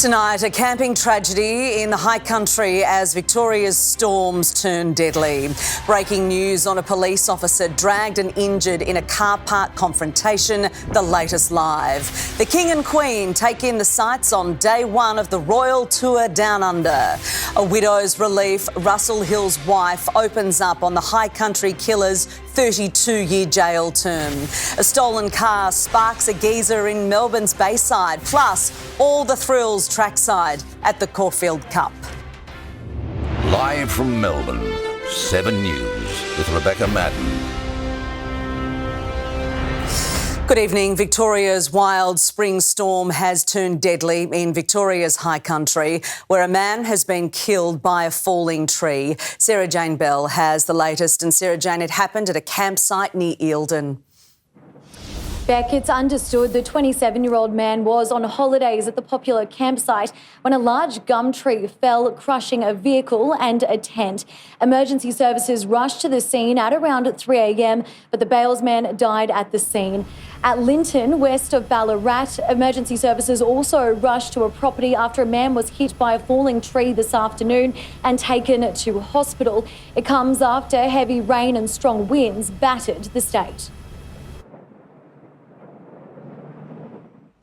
Tonight, a camping tragedy in the high country as Victoria's storms turn deadly. Breaking news on a police officer dragged and injured in a car park confrontation, the latest live. The King and Queen take in the sights on day one of the Royal Tour Down Under. A widow's relief, Russell Hill's wife, opens up on the high country killer's 32-year jail term. A stolen car sparks a geezer in Melbourne's Bayside, plus all the thrills trackside at the Caulfield Cup. Live from Melbourne, 7 News with Rebecca Maddern. Good evening. Victoria's wild spring storm has turned deadly in Victoria's high country, where a man has been killed by a falling tree. Sarah Jane Bell has the latest. And Sarah Jane, it happened at a campsite near Eildon. Beck, it's understood the 27-year-old man was on holidays at the popular campsite when a large gum tree fell, crushing a vehicle and a tent. Emergency services rushed to the scene at around 3 a.m, but the bailsman died at the scene. At Linton, west of Ballarat, emergency services also rushed to a property after a man was hit by a falling tree this afternoon and taken to hospital. It comes after heavy rain and strong winds battered the state.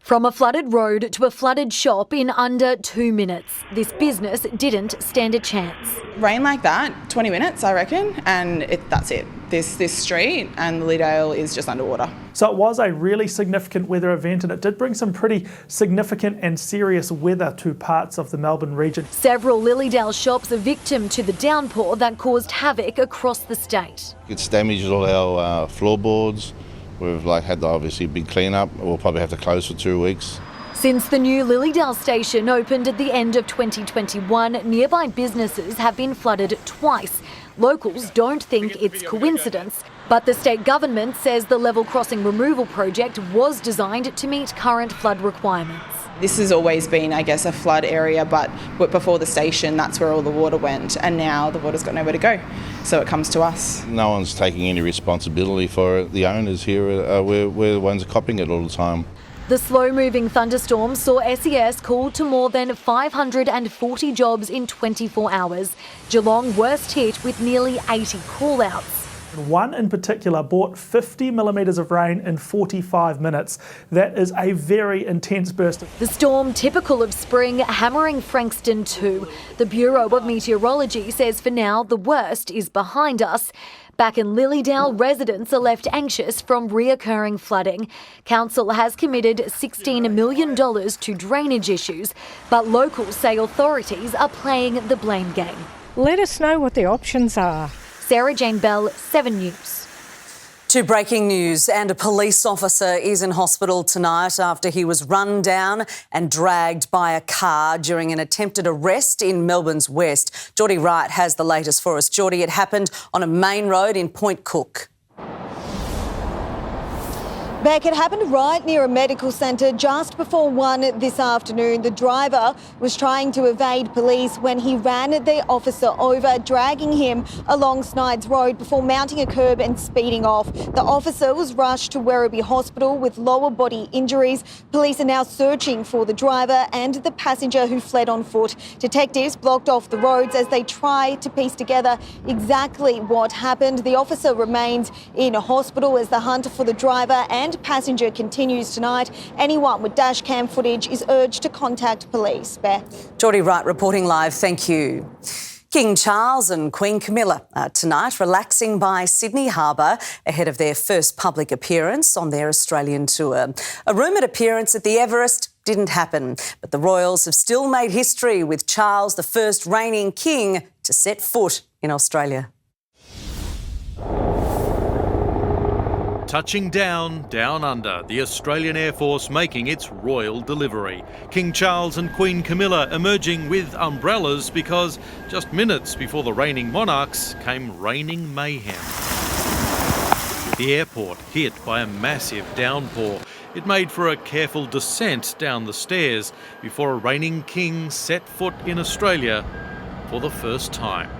From a flooded road to a flooded shop in under 2 minutes, this business didn't stand a chance. Rain like that, 20 minutes I reckon, and that's it. This street and Lilydale is just underwater. So it was a really significant weather event, and it did bring some pretty significant and serious weather to parts of the Melbourne region. Several Lilydale shops are victim to the downpour that caused havoc across the state. It's damaged all our floorboards. We've had obviously big clean-up. We'll probably have to close for 2 weeks. Since the new Lilydale station opened at the end of 2021, nearby businesses have been flooded twice. Locals don't think it's coincidence, but the state government says the level crossing removal project was designed to meet current flood requirements. This has always been, I guess, a flood area, but before the station, that's where all the water went, and now the water's got nowhere to go, so it comes to us. No one's taking any responsibility for it. The owners here, we're the ones copping it all the time. The slow-moving thunderstorm saw SES call to more than 540 jobs in 24 hours. Geelong worst hit with nearly 80 call-outs. One in particular brought 50 millimetres of rain in 45 minutes. That is a very intense burst. The storm, typical of spring, hammering Frankston too. The Bureau of Meteorology says for now the worst is behind us. Back in Lilydale, residents are left anxious from reoccurring flooding. Council has committed $16 million to drainage issues, but locals say authorities are playing the blame game. Let us know what the options are. Sarah Jane Bell, 7 News. To breaking news, and a police officer is in hospital tonight after he was run down and dragged by a car during an attempted arrest in Melbourne's west. Geordie Wright has the latest for us. Geordie, it happened on a main road in Point Cook. Beck, it happened right near a medical centre just before 1 this afternoon. The driver was trying to evade police when he ran the officer over, dragging him along Snides Road before mounting a curb and speeding off. The officer was rushed to Werribee Hospital with lower body injuries. Police are now searching for the driver and the passenger who fled on foot. Detectives blocked off the roads as they try to piece together exactly what happened. The officer remains in a hospital as the hunt for the driver and passenger continues tonight. Anyone with dash cam footage is urged to contact police. Beth. Geordie Wright reporting live. Thank you. King Charles and Queen Camilla are tonight relaxing by Sydney Harbour ahead of their first public appearance on their Australian tour. A rumoured appearance at the Everest didn't happen, but the royals have still made history with Charles, the first reigning king to set foot in Australia. Touching down under, the Australian Air Force making its royal delivery. King Charles and Queen Camilla emerging with umbrellas because just minutes before the reigning monarchs came raining mayhem. The airport hit by a massive downpour. It made for a careful descent down the stairs before a reigning king set foot in Australia for the first time.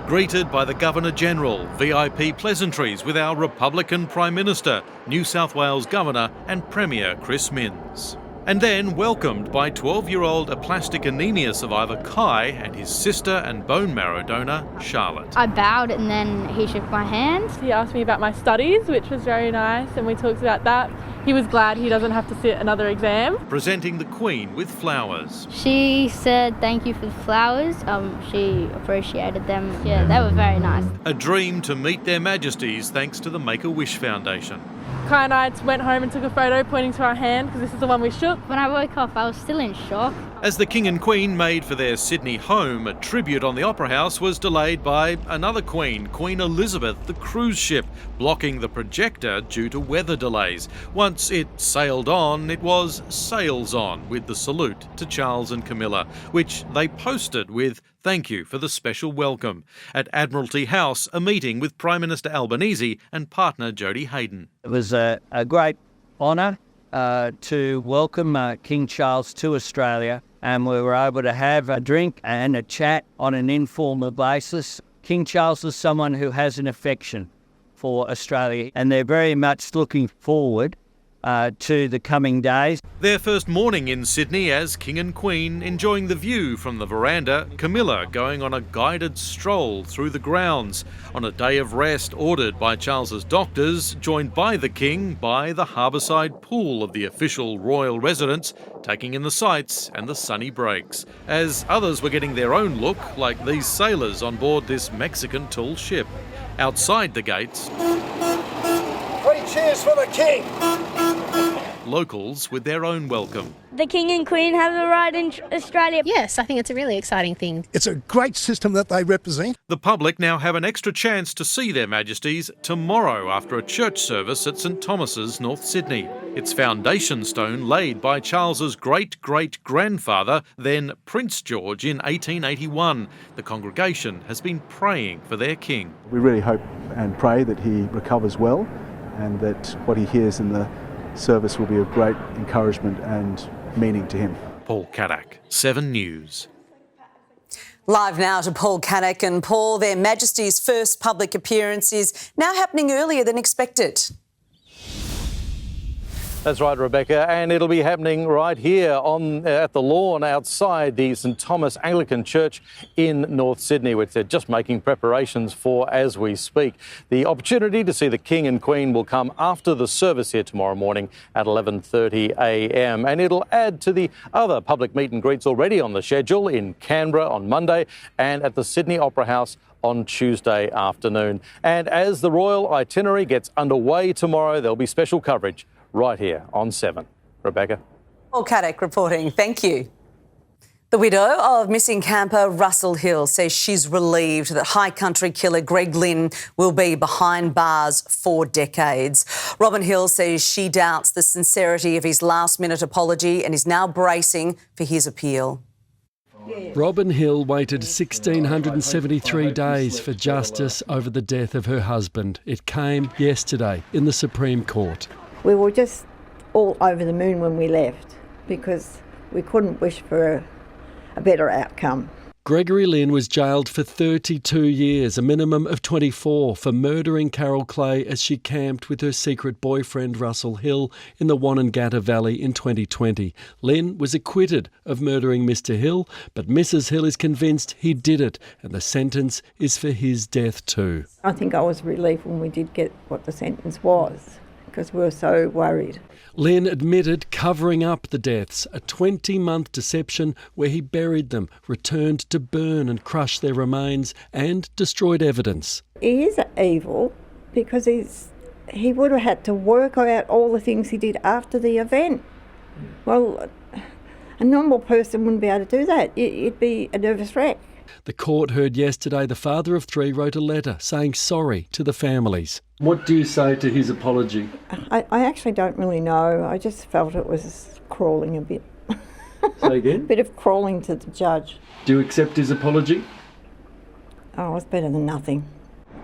Greeted by the Governor-General, VIP pleasantries with our Republican Prime Minister, New South Wales Governor and Premier Chris Minns. And then welcomed by 12-year-old aplastic anemia survivor Kai and his sister and bone marrow donor Charlotte. I bowed and then he shook my hand. He asked me about my studies, which was very nice, and we talked about that. He was glad he doesn't have to sit another exam. Presenting the Queen with flowers. She said thank you for the flowers. She appreciated them. Yeah, they were very nice. A dream to meet their Majesties thanks to the Make-A-Wish Foundation. Kai and I went home and took a photo pointing to our hand because this is the one we shook. When I woke up, I was still in shock. As the King and Queen made for their Sydney home, a tribute on the Opera House was delayed by another Queen, Queen Elizabeth, the cruise ship, blocking the projector due to weather delays. Once it sailed on, it was sails on, with the salute to Charles and Camilla, which they posted with thank you for the special welcome. At Admiralty House, a meeting with Prime Minister Albanese and partner Jodie Hayden. It was a great honour to welcome King Charles to Australia, and we were able to have a drink and a chat on an informal basis. King Charles is someone who has an affection for Australia, and they're very much looking forward to the coming days. Their first morning in Sydney as King and Queen, enjoying the view from the veranda, Camilla going on a guided stroll through the grounds on a day of rest ordered by Charles's doctors, joined by the King by the harbourside pool of the official royal residence, taking in the sights and the sunny breaks, as others were getting their own look, like these sailors on board this Mexican tall ship. Outside the gates, 3 cheers for the King! Locals with their own welcome. The King and Queen have the right in Australia. Yes, I think it's a really exciting thing. It's a great system that they represent. The public now have an extra chance to see their Majesties tomorrow after a church service at St Thomas's, North Sydney. Its foundation stone laid by Charles's great-great-grandfather, then Prince George, in 1881. The congregation has been praying for their King. We really hope and pray that he recovers well, and that what he hears in the service will be of great encouragement and meaning to him. Paul Caddick, 7 News. Live now to Paul Caddick. And Paul, their Majesty's first public appearance is now happening earlier than expected. That's right, Rebecca, and it'll be happening right here at the lawn outside the St Thomas Anglican Church in North Sydney, which they're just making preparations for as we speak. The opportunity to see the King and Queen will come after the service here tomorrow morning at 11:30 a.m. and it'll add to the other public meet and greets already on the schedule in Canberra on Monday and at the Sydney Opera House on Tuesday afternoon. And as the royal itinerary gets underway tomorrow, there'll be special coverage right here on 7. Rebecca. Paul Caddick reporting. Thank you. The widow of missing camper Russell Hill says she's relieved that high country killer Greg Lynn will be behind bars for decades. Robin Hill says she doubts the sincerity of his last-minute apology and is now bracing for his appeal. Robin Hill waited 1,673 days for justice over the death of her husband. It came yesterday in the Supreme Court. We were just all over the moon when we left because we couldn't wish for a better outcome. Gregory Lynn was jailed for 32 years, a minimum of 24, for murdering Carol Clay as she camped with her secret boyfriend Russell Hill in the Wonnangatta Valley in 2020. Lynn was acquitted of murdering Mr Hill, but Mrs Hill is convinced he did it, and the sentence is for his death too. I think I was relieved when we did get what the sentence was, because we were so worried. Lynn admitted covering up the deaths, a 20-month deception where he buried them, returned to burn and crush their remains and destroyed evidence. He is evil because he would have had to work out all the things he did after the event. Well, a normal person wouldn't be able to do that. It'd be a nervous wreck. The court heard yesterday the father of 3 wrote a letter saying sorry to the families. What do you say to his apology? I actually don't really know. I just felt it was crawling a bit. Say again? A bit of crawling to the judge. Do you accept his apology? Oh, it's better than nothing.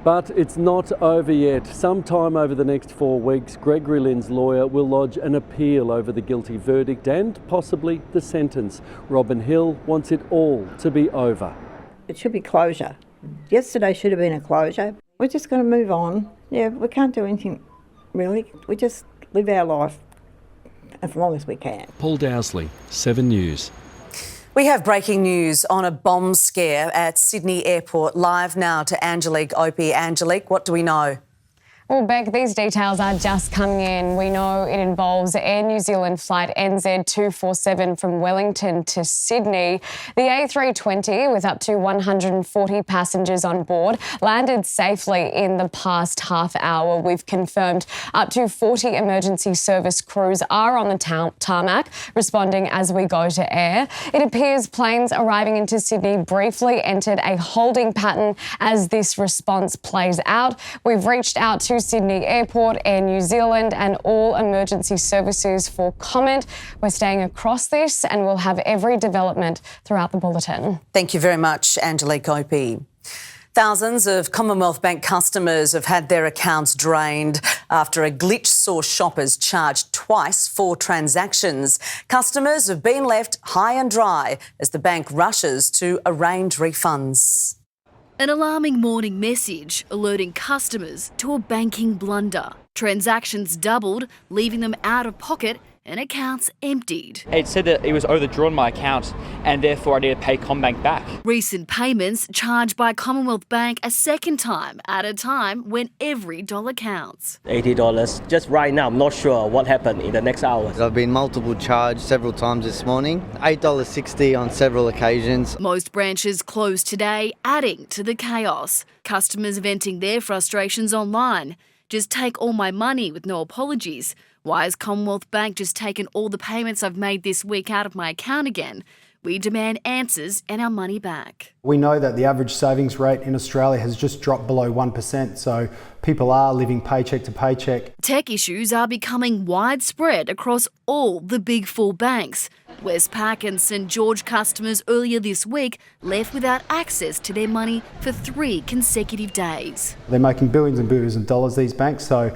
But it's not over yet. Sometime over the next 4 weeks, Gregory Lynn's lawyer will lodge an appeal over the guilty verdict and possibly the sentence. Robin Hill wants it all to be over. It should be closure. Yesterday should have been a closure. We're just going to move on. Yeah, we can't do anything, really. We just live our life as long as we can. Paul Dowsley, 7 News. We have breaking news on a bomb scare at Sydney Airport. Live now to Angelique Opie. Angelique, what do we know? Well, Beck, these details are just coming in. We know it involves Air New Zealand flight NZ247 from Wellington to Sydney. The A320, with up to 140 passengers on board, landed safely in the past half hour. We've confirmed up to 40 emergency service crews are on the tarmac, responding as we go to air. It appears planes arriving into Sydney briefly entered a holding pattern as this response plays out. We've reached out to Sydney Airport, Air New Zealand and all emergency services for comment. We're staying across this and we'll have every development throughout the bulletin. Thank you very much, Angelique Opie. Thousands of Commonwealth Bank customers have had their accounts drained after a glitch saw shoppers charged twice for transactions. Customers have been left high and dry as the bank rushes to arrange refunds. An alarming morning message alerting customers to a banking blunder. Transactions doubled, leaving them out of pocket and accounts emptied. It said that it was overdrawn my account and therefore I need to pay CommBank back. Recent payments charged by Commonwealth Bank a second time at a time when every dollar counts. $80. Just right now, I'm not sure what happened in the next hour. I've been multiple charged several times this morning. $8.60 on several occasions. Most branches closed today, adding to the chaos. Customers venting their frustrations online. Just take all my money with no apologies. Why has Commonwealth Bank just taken all the payments I've made this week out of my account again? We demand answers and our money back. We know that the average savings rate in Australia has just dropped below 1%, so people are living paycheck to paycheck. Tech issues are becoming widespread across all the big four banks. Westpac and St George customers earlier this week left without access to their money for 3 consecutive days. They're making billions and billions of dollars, these banks, so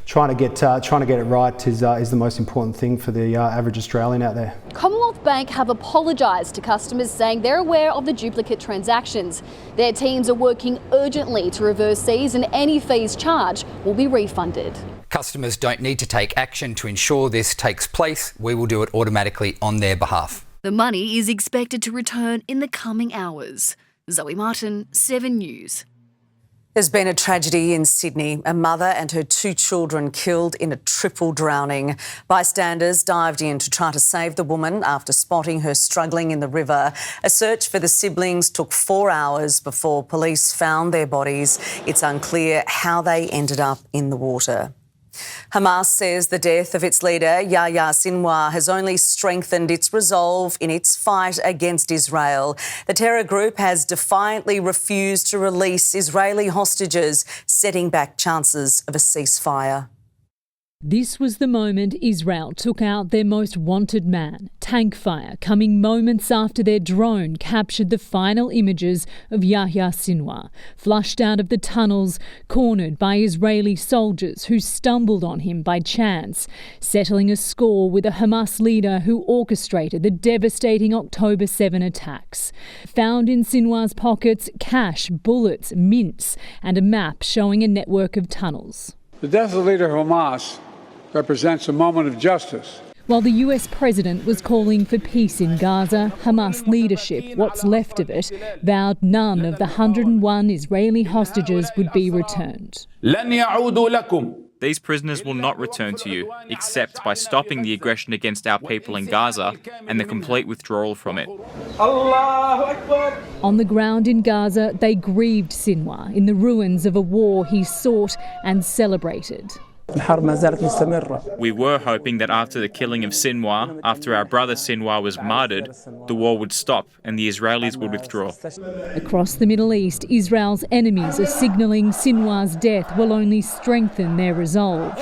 trying to get it right is the most important thing for the average Australian out there. Commonwealth Bank have apologised to customers, saying they're aware of the duplicate transactions. Their teams are working urgently to reverse these and any fees charged will be refunded. Customers don't need to take action to ensure this takes place. We will do it automatically on their behalf. The money is expected to return in the coming hours. Zoe Martin, 7 News. There's been a tragedy in Sydney. A mother and her 2 children killed in a triple drowning. Bystanders dived in to try to save the woman after spotting her struggling in the river. A search for the siblings took 4 hours before police found their bodies. It's unclear how they ended up in the water. Hamas says the death of its leader, Yahya Sinwar, has only strengthened its resolve in its fight against Israel. The terror group has defiantly refused to release Israeli hostages, setting back chances of a ceasefire. This was the moment Israel took out their most wanted man, tank fire, coming moments after their drone captured the final images of Yahya Sinwar, flushed out of the tunnels, cornered by Israeli soldiers who stumbled on him by chance, settling a score with a Hamas leader who orchestrated the devastating October 7 attacks. Found in Sinwar's pockets, cash, bullets, mints, and a map showing a network of tunnels. The death of the leader of Hamas represents a moment of justice. While the US president was calling for peace in Gaza, Hamas leadership, what's left of it, vowed none of the 101 Israeli hostages would be returned. These prisoners will not return to you, except by stopping the aggression against our people in Gaza and the complete withdrawal from it. On the ground in Gaza, they grieved Sinwar in the ruins of a war he sought and celebrated. We were hoping that after the killing of Sinwar, after our brother Sinwar was martyred, the war would stop and the Israelis would withdraw. Across the Middle East, Israel's enemies are signalling Sinwar's death will only strengthen their resolve.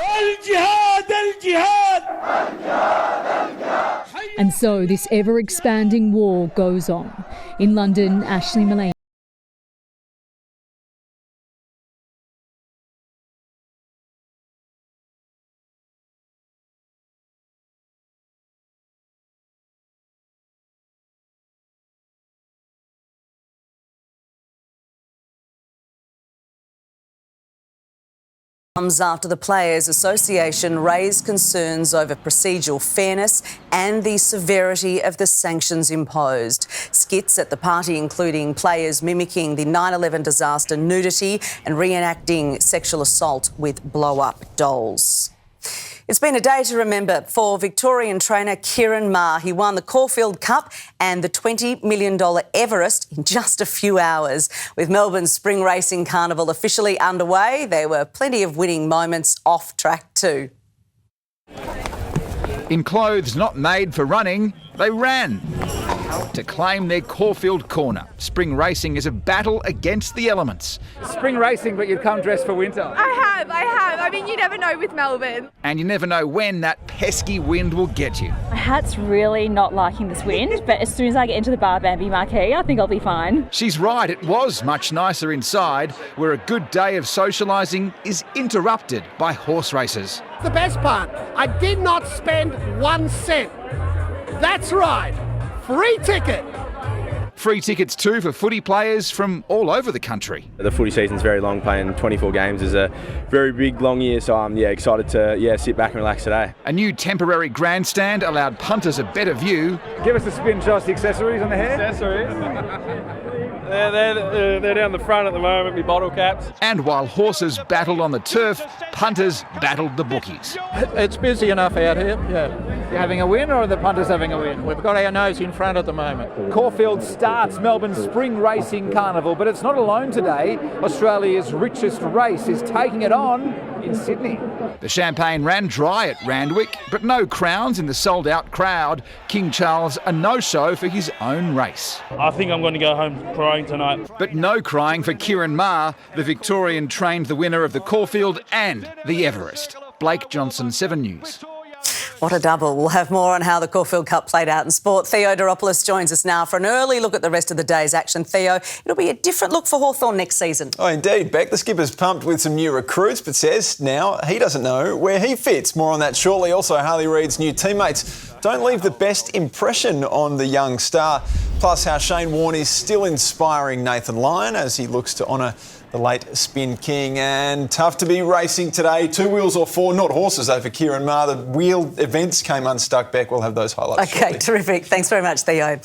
And so this ever-expanding war goes on. In London, Ashley Mullane. After the Players Association raised concerns over procedural fairness and the severity of the sanctions imposed. Skits at the party including players mimicking the 9/11 disaster nudity and reenacting sexual assault with blow-up dolls. It's been a day to remember for Victorian trainer Kieran Maher. He won the Caulfield Cup and the $20 million Everest in just a few hours. With Melbourne's Spring Racing Carnival officially underway, there were plenty of winning moments off track too. In clothes not made for running, they ran to claim their Caulfield corner. Spring racing is a battle against the elements. Spring racing, but you've come dressed for winter. I have. I mean, you never know with Melbourne. And you never know when that pesky wind will get you. My hat's really not liking this wind, but as soon as I get into the Bar Bambi marquee, I think I'll be fine. She's right, it was much nicer inside, where a good day of socialising is interrupted by horse races. The best part, I did not spend 1 cent. That's right, free ticket. Free tickets too for footy players from all over the country. The footy season's very long. Playing 24 games is a very big, long year, so I'm excited to sit back and relax today. A new temporary grandstand allowed punters a better view. Give us a spin, Josh, the accessories on the hair. Accessories? They're down the front at the moment, me bottle caps. And while horses battled on the turf, punters battled the bookies. It's busy enough out here, yeah. You having a win or are the punters having a win? We've got our nose in front at the moment. Caulfield starts Melbourne's Spring Racing Carnival, but it's not alone today. Australia's richest race is taking it on in Sydney. The champagne ran dry at Randwick, but no crowns in the sold-out crowd. King Charles a no-show for his own race. I think I'm going to go home crying tonight. But no crying for Kieran Maher. The Victorian trained the winner of the Caulfield and the Everest. Blake Johnson, 7 News. What a double. We'll have more on how the Caulfield Cup played out in sport. Theo Doropoulos joins us now for an early look at the rest of the day's action. Theo, it'll be a different look for Hawthorn next season. Oh, indeed, Beck. The skipper's pumped with some new recruits, but says now he doesn't know where he fits. More on that shortly. Also, Harley Reid's new teammates don't leave the best impression on the young star. Plus, how Shane Warne is still inspiring Nathan Lyon as he looks to honour the late Spin King. And tough to be racing today. 2 wheels or 4, not horses though for Kieran Maher. The wheel events came unstuck. Beck, we'll have those highlights shortly. Terrific. Thanks very much, Theo.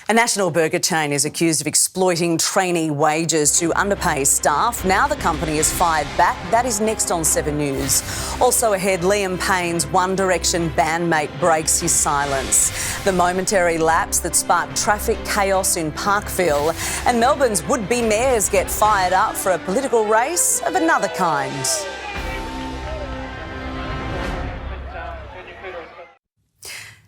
A national burger chain is accused of exploiting trainee wages to underpay staff. Now the company is fired back. That is next on 7 News. Also ahead, Liam Payne's One Direction bandmate breaks his silence. The momentary lapse that sparked traffic chaos in Parkville. And Melbourne's would-be mayors get fired up for a political race of another kind.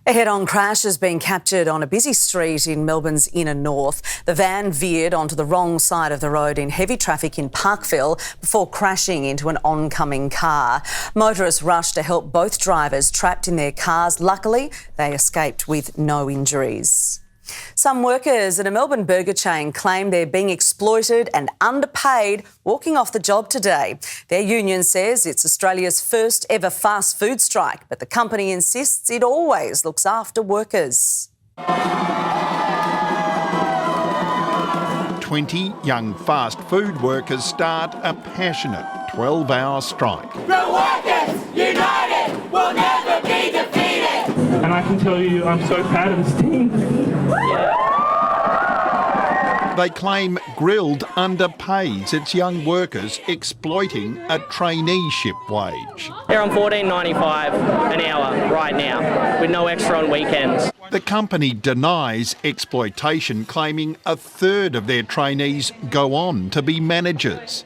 A head-on crash has been captured on a busy street in Melbourne's inner north. The van veered onto the wrong side of the road in heavy traffic in Parkville before crashing into an oncoming car. Motorists rushed to help both drivers trapped in their cars. Luckily, they escaped with no injuries. Some workers at a Melbourne burger chain claim they're being exploited and underpaid walking off the job today. Their union says it's Australia's first ever fast food strike, but the company insists it always looks after workers. 20 young fast food workers start a passionate 12-hour strike. The workers united will never be defeated. And I can tell you I'm so proud of this team. They claim Grilled underpays its young workers, exploiting a traineeship wage. They're on $14.95 an hour right now, with no extra on weekends. The company denies exploitation, claiming a third of their trainees go on to be managers.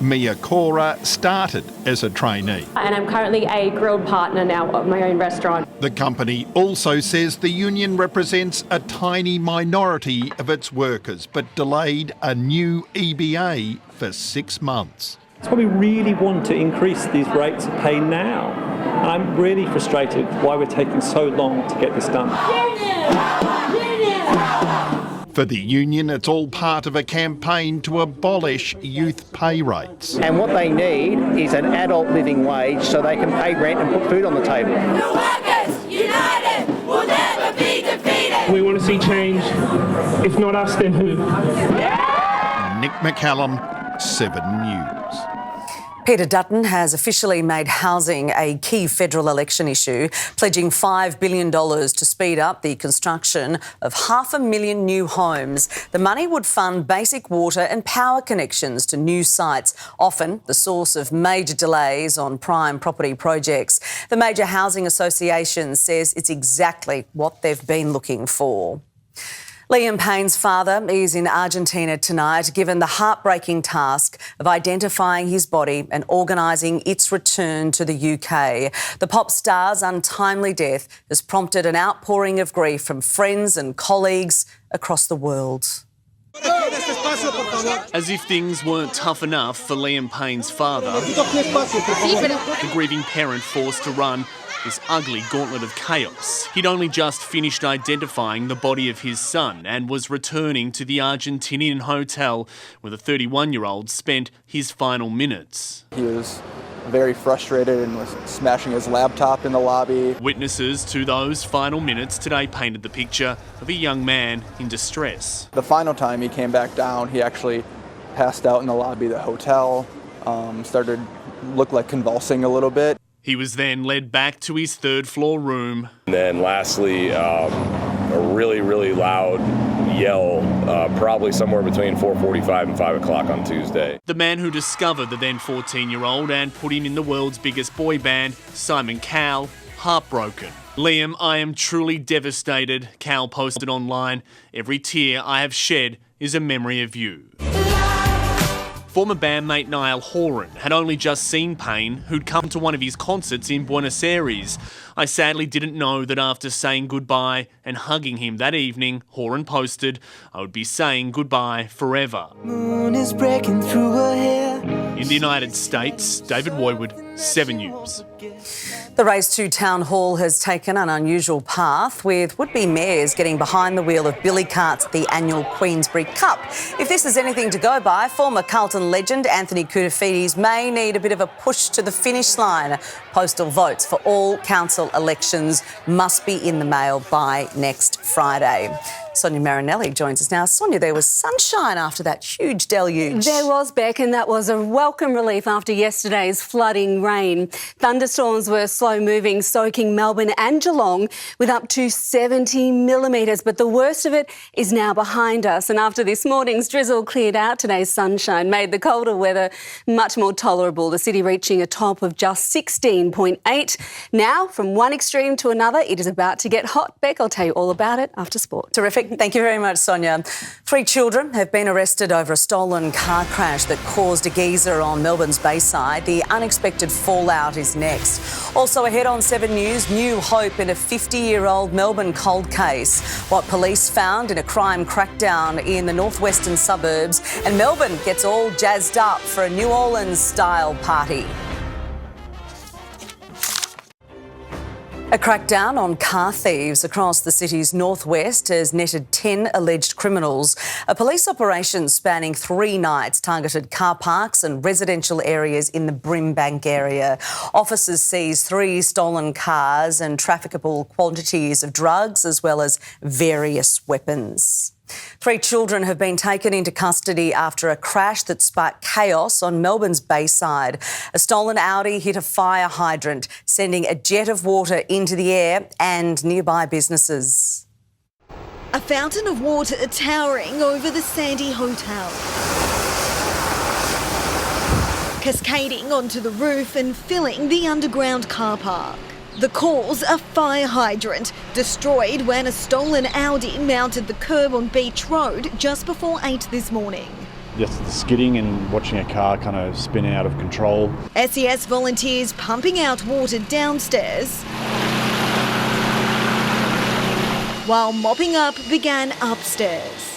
Mia Cora started as a trainee. And I'm currently a grilled partner now at my own restaurant. The company also says the union represents a tiny minority of its workers, but delayed a new EBA for 6 months. That's why we really want to increase these rates of pay now. And I'm really frustrated why we're taking so long to get this done. For the union, it's all part of a campaign to abolish youth pay rates. And what they need is an adult living wage so they can pay rent and put food on the table. The workers united will never be defeated. We want to see change. If not us, then who? Nick McCallum, 7 News. Peter Dutton has officially made housing a key federal election issue, pledging $5 billion to speed up the construction of 500,000 new homes. The money would fund basic water and power connections to new sites, often the source of major delays on prime property projects. The major housing association says it's exactly what they've been looking for. Liam Payne's father is in Argentina tonight, given the heartbreaking task of identifying his body and organising its return to the UK. The pop star's untimely death has prompted an outpouring of grief from friends and colleagues across the world. As if things weren't tough enough for Liam Payne's father, the grieving parent forced to run this ugly gauntlet of chaos. He'd only just finished identifying the body of his son and was returning to the Argentinian hotel where the 31-year-old spent his final minutes. He was very frustrated and was smashing his laptop in the lobby. Witnesses to those final minutes today painted the picture of a young man in distress. The final time he came back down, he actually passed out in the lobby of the hotel, looked like convulsing a little bit. He was then led back to his third-floor room. And then lastly, a really, really loud yell, probably somewhere between 4:45 and 5 o'clock on Tuesday. The man who discovered the then 14-year-old and put him in the world's biggest boy band, Simon Cowell, heartbroken. Liam, I am truly devastated, Cowell posted online. Every tear I have shed is a memory of you. Former bandmate Niall Horan had only just seen Payne, who'd come to one of his concerts in Buenos Aires. I sadly didn't know that after saying goodbye and hugging him that evening, Horan posted, I would be saying goodbye forever. Moon is breaking through her hair. In the United States, David Woywood, 7 News. The race to Town Hall has taken an unusual path, with would-be mayors getting behind the wheel of billy carts at the annual Queensbury Cup. If this is anything to go by, former Carlton legend Anthony Koutafidis may need a bit of a push to the finish line. Postal votes for all council elections must be in the mail by next Friday. Sonia Marinelli joins us now. Sonia, there was sunshine after that huge deluge. There was, Beck, and that was a welcome relief after yesterday's flooding rain. Thunderstorms were slow-moving, soaking Melbourne and Geelong with up to 70 millimetres. But the worst of it is now behind us. And after this morning's drizzle cleared out, today's sunshine made the colder weather much more tolerable. The city reaching a top of just 16.8. Now, from one extreme to another, it is about to get hot. Beck, I'll tell you all about it after sport. Terrific. Thank you very much, Sonia. 3 children have been arrested over a stolen car crash that caused a geyser on Melbourne's Bayside. The unexpected fallout is next. Also ahead on 7 News, new hope in a 50-year-old Melbourne cold case. What police found in a crime crackdown in the northwestern suburbs. And Melbourne gets all jazzed up for a New Orleans-style party. A crackdown on car thieves across the city's northwest has netted 10 alleged criminals. A police operation spanning 3 nights targeted car parks and residential areas in the Brimbank area. Officers seized 3 stolen cars and trafficable quantities of drugs, as well as various weapons. 3 children have been taken into custody after a crash that sparked chaos on Melbourne's Bayside. A stolen Audi hit a fire hydrant, sending a jet of water into the air and nearby businesses. A fountain of water towering over the Sandy Hotel, cascading onto the roof and filling the underground car park. The cause, a fire hydrant, destroyed when a stolen Audi mounted the curb on Beach Road just before 8 this morning. Just the skidding and watching a car kind of spin out of control. SES volunteers pumping out water downstairs, while mopping up began upstairs.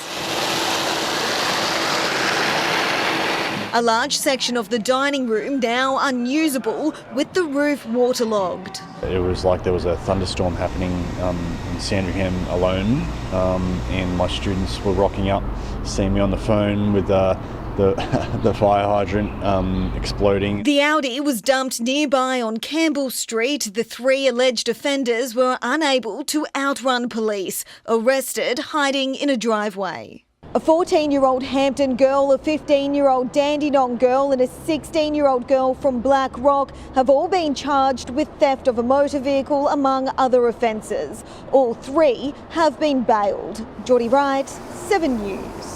A large section of the dining room now unusable, with the roof waterlogged. It was like there was a thunderstorm happening in Sandringham alone, and my students were rocking up, seeing me on the phone with the fire hydrant exploding. The Audi was dumped nearby on Campbell Street. The 3 alleged offenders were unable to outrun police, arrested hiding in a driveway. A 14-year-old Hampton girl, a 15-year-old Dandenong girl and a 16-year-old girl from Black Rock have all been charged with theft of a motor vehicle, among other offences. All three have been bailed. Geordie Wright, 7 News.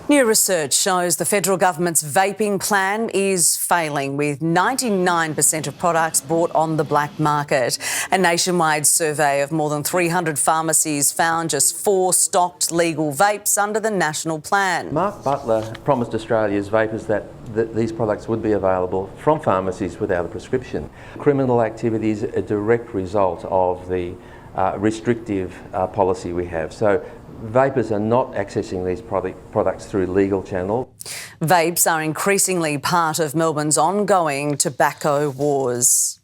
New research shows the federal government's vaping plan is failing, with 99% of products bought on the black market. A nationwide survey of more than 300 pharmacies found just 4 stocked legal vapes under the national plan. Mark Butler promised Australia's vapers that these products would be available from pharmacies without a prescription. Criminal activity is a direct result of the restrictive policy we have. So vapers are not accessing these products through legal channels. Vapes are increasingly part of Melbourne's ongoing tobacco wars.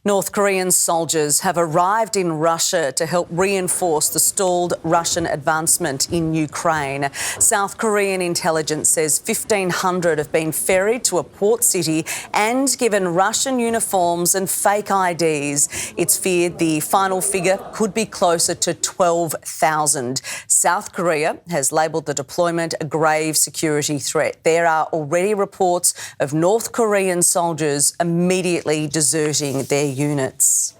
North Korean soldiers have arrived in Russia to help reinforce the stalled Russian advancement in Ukraine. South Korean intelligence says 1,500 have been ferried to a port city and given Russian uniforms and fake IDs. It's feared the final figure could be closer to 12,000. South Korea has labelled the deployment a grave security threat. There are already reports of North Korean soldiers immediately deserting their units.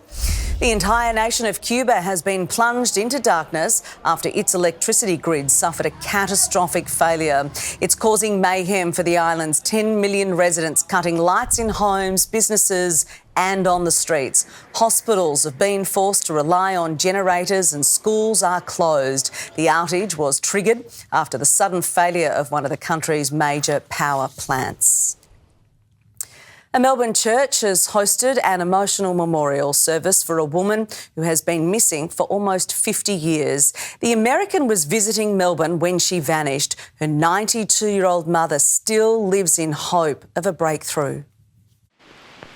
The entire nation of Cuba has been plunged into darkness after its electricity grid suffered a catastrophic failure. It's causing mayhem for the island's 10 million residents, cutting lights in homes, businesses and on the streets. Hospitals have been forced to rely on generators and schools are closed. The outage was triggered after the sudden failure of one of the country's major power plants. A Melbourne church has hosted an emotional memorial service for a woman who has been missing for almost 50 years. The American was visiting Melbourne when she vanished. Her 92-year-old mother still lives in hope of a breakthrough.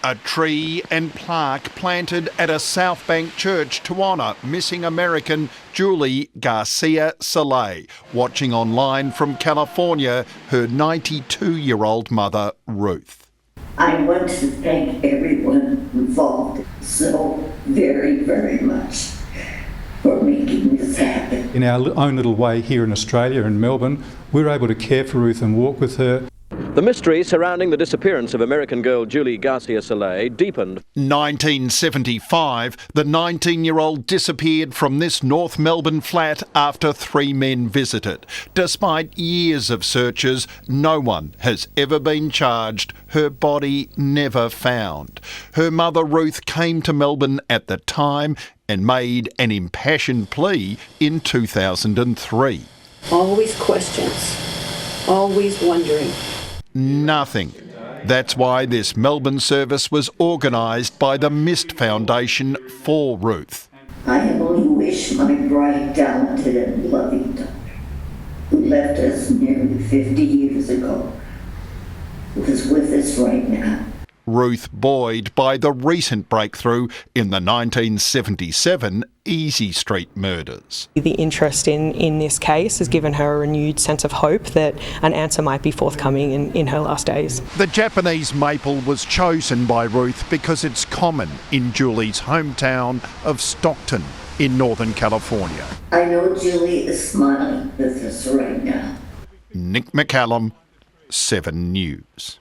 A tree and plaque planted at a South Bank church to honour missing American Julie Garcia Soleil. Watching online from California, her 92-year-old mother, Ruth. I want to thank everyone involved so very, very much for making this happen. In our own little way here in Australia, in Melbourne, we're able to care for Ruth and walk with her. The mystery surrounding the disappearance of American girl Julie Garcia Soleil deepened. 1975, the 19-year-old disappeared from this North Melbourne flat after 3 men visited. Despite years of searches, no one has ever been charged. Her body never found. Her mother Ruth came to Melbourne at the time and made an impassioned plea in 2003. Always questions, always wondering. Nothing. That's why this Melbourne service was organised by the Mist Foundation for Ruth. I only wish my bright, talented and loving daughter, who left us nearly 50 years ago, was with us right now. Ruth buoyed by the recent breakthrough in the 1977 Easy Street murders. The interest in this case has given her a renewed sense of hope that an answer might be forthcoming in her last days. The Japanese maple was chosen by Ruth because it's common in Julie's hometown of Stockton in Northern California. I know Julie is smiling with us right now. Nick McCallum, 7 News.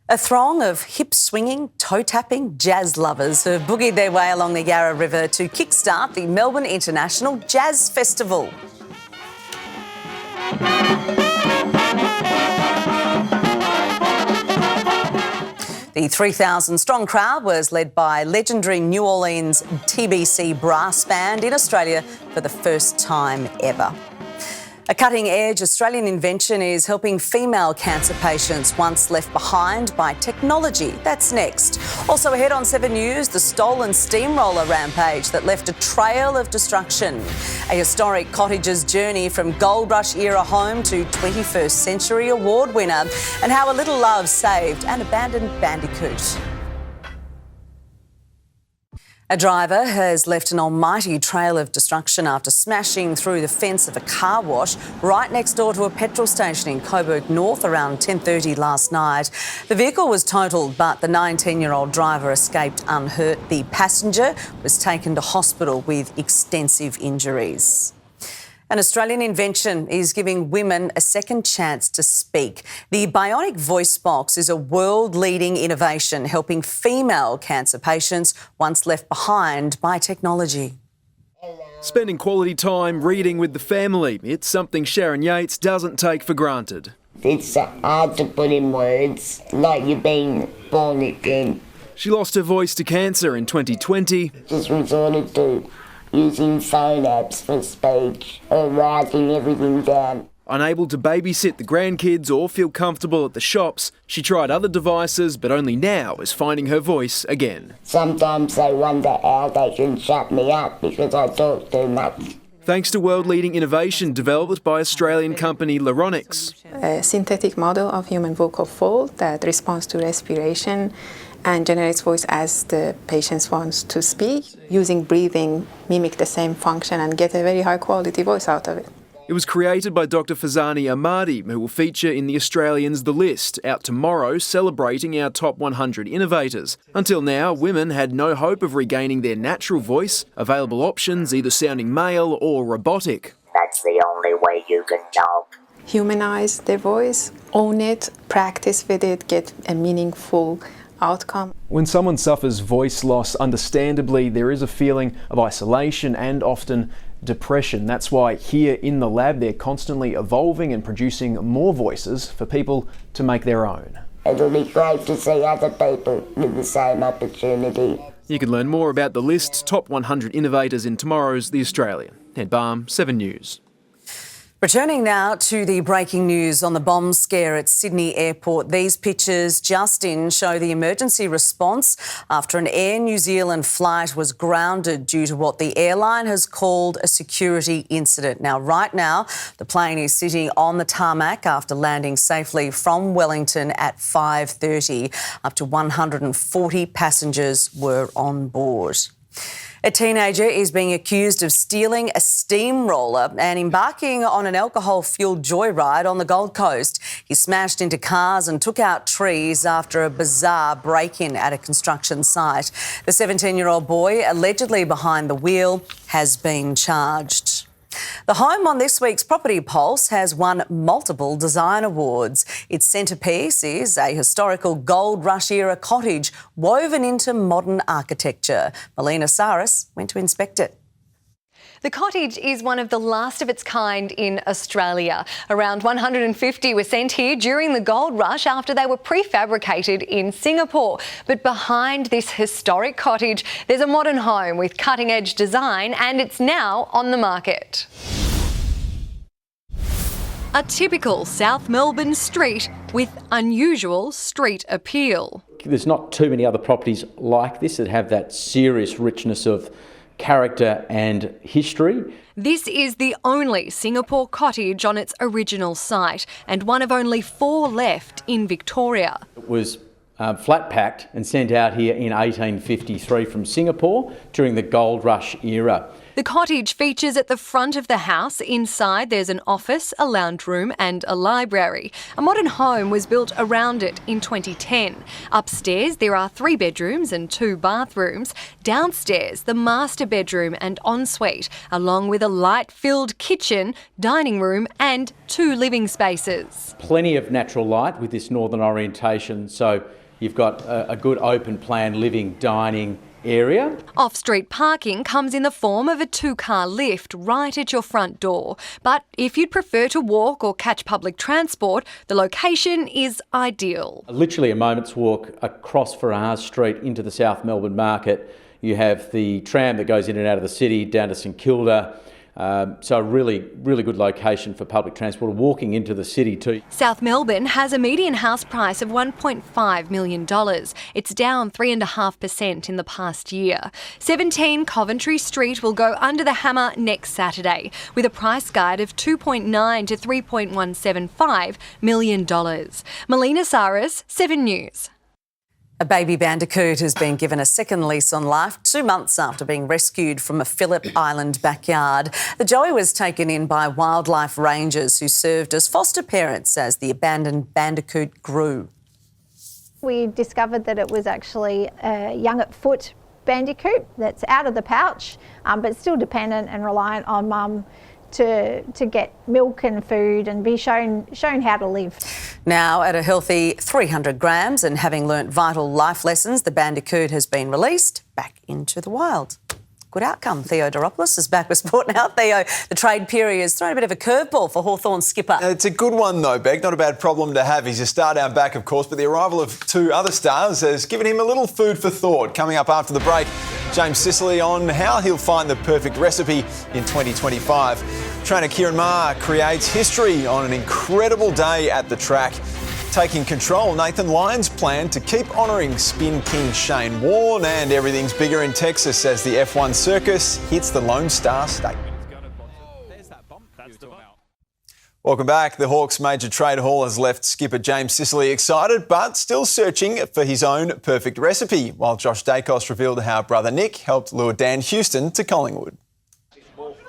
A throng of hip-swinging, toe-tapping jazz lovers have boogied their way along the Yarra River to kickstart the Melbourne International Jazz Festival. The 3,000-strong crowd was led by legendary New Orleans TBC brass band in Australia for the first time ever. A cutting-edge Australian invention is helping female cancer patients once left behind by technology. That's next. Also ahead on 7 News, the stolen steamroller rampage that left a trail of destruction. A historic cottager's journey from Gold Rush-era home to 21st Century Award winner, and how a little love saved an abandoned bandicoot. A driver has left an almighty trail of destruction after smashing through the fence of a car wash right next door to a petrol station in Coburg North around 10:30 last night. The vehicle was totaled, but the 19-year-old driver escaped unhurt. The passenger was taken to hospital with extensive injuries. An Australian invention is giving women a second chance to speak. The bionic voice box is a world-leading innovation helping female cancer patients once left behind by technology. Spending quality time reading with the family, it's something Sharon Yates doesn't take for granted. It's hard to put in words, like you're being born again. She lost her voice to cancer in 2020. Just resorted to using phone apps for speech or writing everything down. Unable to babysit the grandkids or feel comfortable at the shops, she tried other devices but only now is finding her voice again. Sometimes I wonder how they can shut me up because I talk too much. Thanks to world-leading innovation developed by Australian company Laronics. A synthetic model of human vocal fold that responds to respiration and generates voice as the patient wants to speak. Using breathing, mimic the same function and get a very high-quality voice out of it. It was created by Dr. Fazani Ahmadi, who will feature in The Australian's The List, out tomorrow celebrating our top 100 innovators. Until now, women had no hope of regaining their natural voice, available options either sounding male or robotic. That's the only way you can talk. Humanize their voice, own it, practice with it, get a meaningful outcome. When someone suffers voice loss, understandably, there is a feeling of isolation and often depression. That's why here in the lab they're constantly evolving and producing more voices for people to make their own. It'll be great to see other people with the same opportunity. You can learn more about the list's top 100 innovators in tomorrow's The Australian. Ed Barm, 7 News. Returning now to the breaking news on the bomb scare at Sydney Airport. These pictures just in show the emergency response after an Air New Zealand flight was grounded due to what the airline has called a security incident. Now, right now, the plane is sitting on the tarmac after landing safely from Wellington at 5:30. Up to 140 passengers were on board. A teenager is being accused of stealing a steamroller and embarking on an alcohol-fuelled joyride on the Gold Coast. He smashed into cars and took out trees after a bizarre break-in at a construction site. The 17-year-old boy, allegedly behind the wheel, has been charged. The home on this week's Property Pulse has won multiple design awards. Its centrepiece is a historical gold rush-era cottage woven into modern architecture. Melina Saris went to inspect it. The cottage is one of the last of its kind in Australia. Around 150 were sent here during the gold rush after they were prefabricated in Singapore. But behind this historic cottage, there's a modern home with cutting-edge design, and it's now on the market. A typical South Melbourne street with unusual street appeal. There's not too many other properties like this that have that serious richness of character and history. This is the only Singapore cottage on its original site and one of only 4 left in Victoria. It was flat packed and sent out here in 1853 from Singapore during the gold rush era. The cottage features at the front of the house. Inside there's an office, a lounge room and a library. A modern home was built around it in 2010. Upstairs there are 3 bedrooms and 2 bathrooms. Downstairs the master bedroom and ensuite, along with a light-filled kitchen, dining room and 2 living spaces. Plenty of natural light with this northern orientation, so you've got a good open plan living, dining area. Off-street parking comes in the form of a 2-car lift right at your front door. But if you'd prefer to walk or catch public transport, the location is ideal. Literally a moment's walk across Farrars Street into the South Melbourne market. You have the tram that goes in and out of the city down to St Kilda. So a really good location for public transport, walking into the city too. South Melbourne has a median house price of $1.5 million. It's down 3.5% in the past year. 17 Coventry Street will go under the hammer next Saturday with a price guide of $2.9 to $3.175 million. Melina Saris, 7 News. A baby bandicoot has been given a second lease on life 2 months after being rescued from a Phillip Island backyard. The joey was taken in by wildlife rangers who served as foster parents as the abandoned bandicoot grew. We discovered that it was actually a young at foot bandicoot that's out of the pouch, but still dependent and reliant on mum to get milk and food and be shown how to live. Now, at a healthy 300 grams and having learnt vital life lessons, the bandicoot has been released back into the wild. Good outcome. Theo Doropoulos is back with Sport Now. Theo, the trade period has thrown a bit of a curveball for Hawthorn skipper. It's a good one though, Beck. Not a bad problem to have. He's a star down back, of course, but the arrival of two other stars has given him a little food for thought. Coming up after the break, James Sicily on how he'll find the perfect recipe in 2025. Trainer Kieran Maher creates history on an incredible day at the track. Taking control, Nathan Lyon's plan to keep honouring spin king Shane Warne, and everything's bigger in Texas as the F1 circus hits the Lone Star State. Welcome back. The Hawks' major trade haul has left skipper James Sicily excited, but still searching for his own perfect recipe, while Josh Dacos revealed how brother Nick helped lure Dan Houston to Collingwood.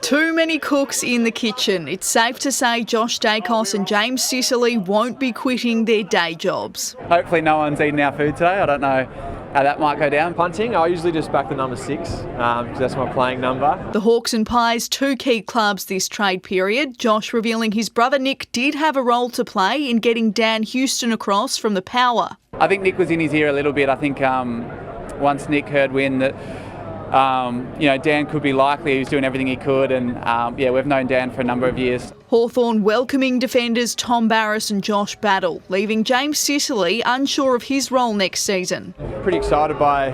Too many cooks in the kitchen. It's safe to say Josh Dacos and James Sicily won't be quitting their day jobs. Hopefully no one's eating our food today. I don't know how that might go down. Punting, I usually just back the number 6 because that's my playing number. The Hawks and Pies, two key clubs this trade period. Josh revealing his brother Nick did have a role to play in getting Dan Houston across from the Power. I think Nick was in his ear a little bit. I think once Nick heard wind that Dan could be likely. He was doing everything he could, and we've known Dan for a number of years. Hawthorn welcoming defenders Tom Barrass and Josh Battle, leaving James Sicily unsure of his role next season. Pretty excited by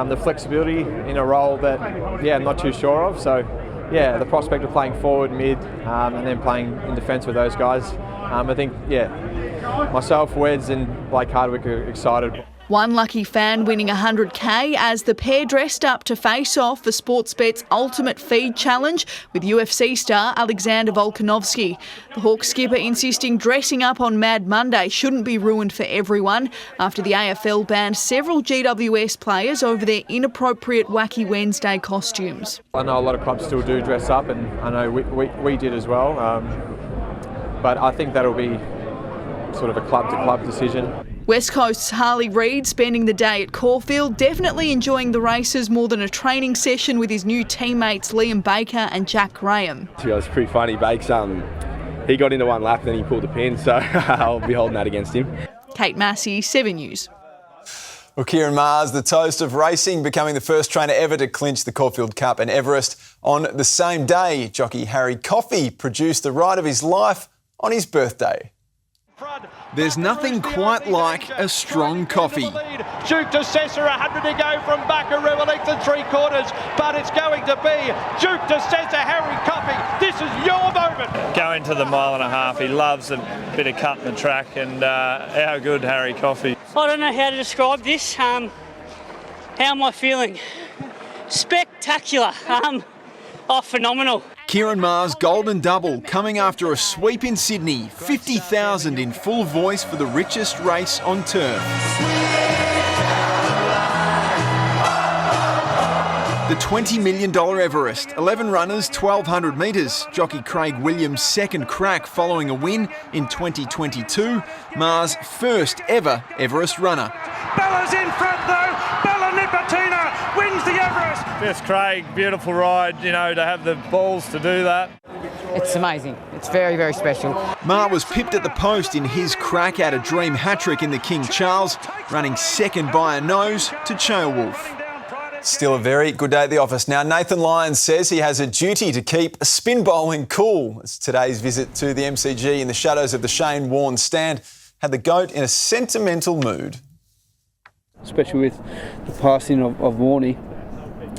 the flexibility in a role that, I'm not too sure of. So, the prospect of playing forward, mid, and then playing in defence with those guys. I think, myself, Weds and Blake Hardwick are excited. One lucky fan winning $100K as the pair dressed up to face off for Sportsbet's Ultimate Feed Challenge with UFC star Alexander Volkanovski. The Hawks skipper insisting dressing up on Mad Monday shouldn't be ruined for everyone after the AFL banned several GWS players over their inappropriate Wacky Wednesday costumes. I know a lot of clubs still do dress up, and I know we did as well, but I think that'll be sort of a club-to-club decision. West Coast's Harley Reid spending the day at Caulfield, definitely enjoying the races more than a training session with his new teammates Liam Baker and Jack Graham. It was pretty funny. Bakes, he got into one lap, then he pulled the pin, so I'll be holding that against him. Kate Massey, 7 News. Well, Kieran Maher's the toast of racing, becoming the first trainer ever to clinch the Caulfield Cup and Everest on the same day. Jockey Harry Coffey produced the ride of his life on his birthday. There's nothing quite like a strong coffee. Duke de Sessa, 100 to go from Buckaroo, a length and 3/4, but it's going to be Duke de Sessa, Harry Coffey. This is your moment. Going to the 1.5 miles, he loves a bit of cut in the track, and how good Harry Coffey. I don't know how to describe this. How am I feeling? Spectacular. Phenomenal. Kieran Maher's golden double coming after a sweep in Sydney, 50,000 in full voice for the richest race on turf. The $20 million Everest, 11 runners, 1,200 metres. Jockey Craig Williams' second crack following a win in 2022. Maher's first ever Everest runner. Bella's in front though. Bella Nipotina wins the Everest. Yes, Craig, beautiful ride, to have the balls to do that. It's amazing. It's very, very special. Maher was pipped at the post in his crack at a dream hat-trick in the King Charles, running second by a nose to Ceolwulf. Still a very good day at the office. Now, Nathan Lyon says he has a duty to keep spin bowling cool. As today's visit to the MCG in the shadows of the Shane Warne stand had the GOAT in a sentimental mood. Especially with the passing of Warnie,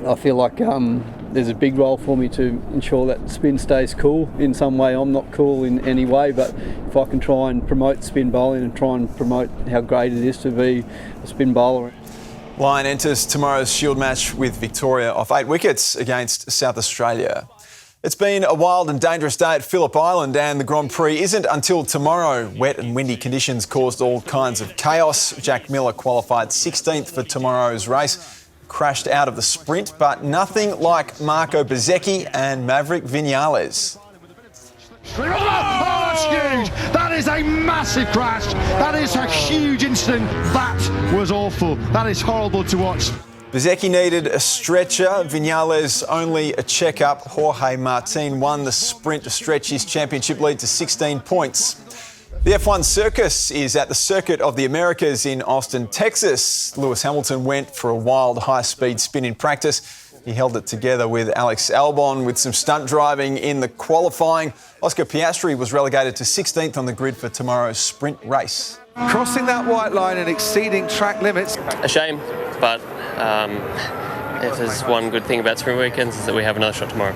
I feel like there's a big role for me to ensure that spin stays cool. In some way, I'm not cool in any way, but if I can try and promote spin bowling and try and promote how great it is to be a spin bowler. Lyon enters tomorrow's Shield match with Victoria off 8 wickets against South Australia. It's been a wild and dangerous day at Phillip Island, and the Grand Prix isn't until tomorrow. Wet and windy conditions caused all kinds of chaos. Jack Miller qualified 16th for tomorrow's race, crashed out of the sprint, but nothing like Marco Bezzecchi and Maverick Vinales. Oh, that's huge! That is a massive crash. That is a huge incident. That was awful. That is horrible to watch. Bezecchi needed a stretcher. Viñales only a check-up. Jorge Martin won the sprint to stretch his championship lead to 16 points. The F1 circus is at the Circuit of the Americas in Austin, Texas. Lewis Hamilton went for a wild high-speed spin in practice. He held it together with Alex Albon with some stunt driving in the qualifying. Oscar Piastri was relegated to 16th on the grid for tomorrow's sprint race. Crossing that white line and exceeding track limits. A shame, but if there's one good thing about spring weekends is that we have another shot tomorrow.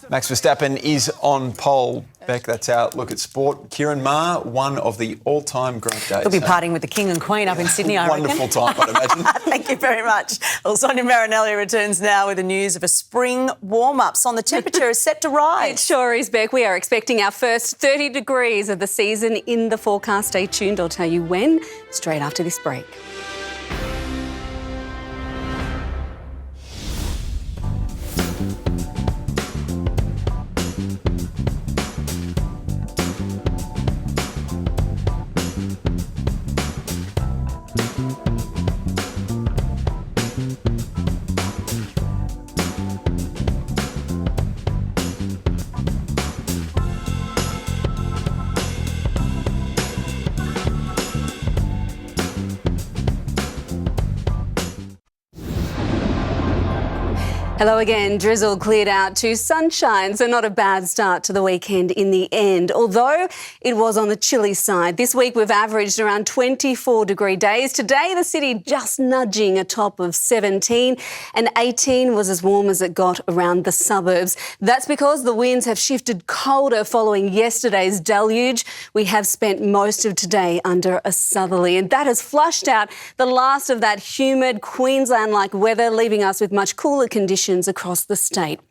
Max Verstappen is on pole. Beck, that's our look at sport. Kieran Maher, one of the all-time great days. He'll be partying with the King and Queen up in Sydney, I reckon. Wonderful time, I'd imagine. Thank you very much. Well, Sonia Marinelli returns now with the news of a spring warm-up. So the temperature is set to rise. It sure is, Beck. We are expecting our first 30 degrees of the season in the forecast. Stay tuned. I'll tell you when, straight after this break. Hello again. Drizzle cleared out to sunshine, so not a bad start to the weekend in the end, although it was on the chilly side. This week we've averaged around 24-degree days. Today the city just nudging a top of 17 and 18 was as warm as it got around the suburbs. That's because the winds have shifted colder following yesterday's deluge. We have spent most of today under a southerly, and that has flushed out the last of that humid Queensland-like weather, leaving us with much cooler conditions across the state.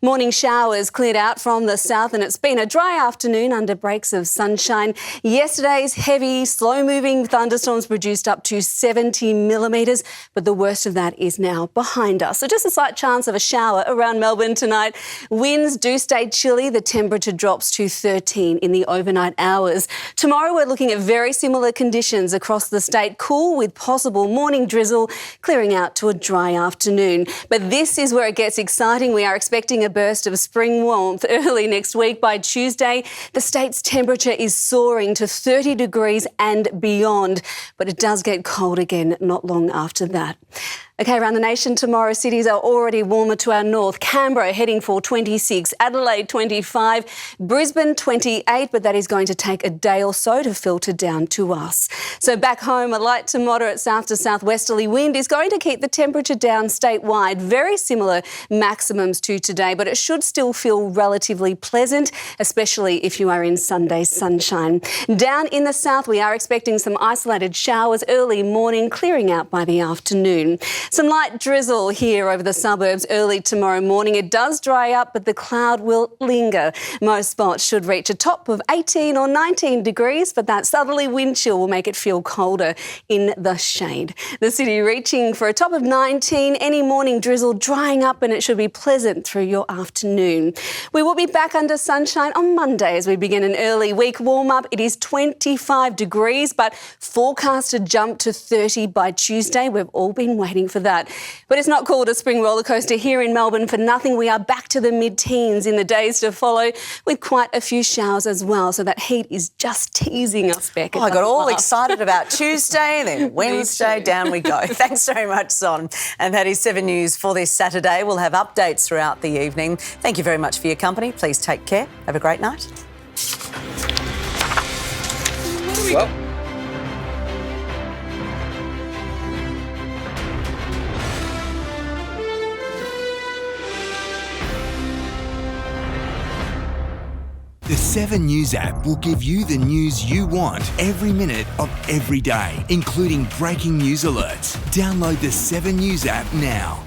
Morning showers cleared out from the south and it's been a dry afternoon under breaks of sunshine. Yesterday's heavy, slow-moving thunderstorms produced up to 70 millimetres, but the worst of that is now behind us. So just a slight chance of a shower around Melbourne tonight. Winds do stay chilly. The temperature drops to 13 in the overnight hours. Tomorrow we're looking at very similar conditions across the state. Cool with possible morning drizzle, clearing out to a dry afternoon. But this is where it gets exciting. We are expecting a burst of spring warmth early next week. By Tuesday, the state's temperature is soaring to 30 degrees and beyond, but it does get cold again not long after that. Okay, around the nation tomorrow, cities are already warmer to our north. Canberra heading for 26, Adelaide 25, Brisbane 28, but that is going to take a day or so to filter down to us. So back home, a light to moderate south to southwesterly wind is going to keep the temperature down statewide. Very similar maximums to today, but it should still feel relatively pleasant, especially if you are in Sunday's sunshine. Down in the south, we are expecting some isolated showers early morning, clearing out by the afternoon. Some light drizzle here over the suburbs early tomorrow morning. It does dry up, but the cloud will linger. Most spots should reach a top of 18 or 19 degrees, but that southerly wind chill will make it feel colder in the shade. The city reaching for a top of 19. Any morning drizzle drying up, and it should be pleasant through your afternoon. We will be back under sunshine on Monday as we begin an early week warm-up. It is 25 degrees, but forecast to jump to 30 by Tuesday. We've all been waiting for that. But it's not called a spring roller coaster here in Melbourne for nothing. We are back to the mid-teens in the days to follow, with quite a few showers as well. So that heat is just teasing us, Beck. I got all excited about Tuesday, then Wednesday, down we go. Thanks very much, Son. And that is 7 News for this Saturday. We'll have updates throughout the evening. Thank you very much for your company. Please take care. Have a great night. Well. The 7 News app will give you the news you want every minute of every day, including breaking news alerts. Download the 7 News app now.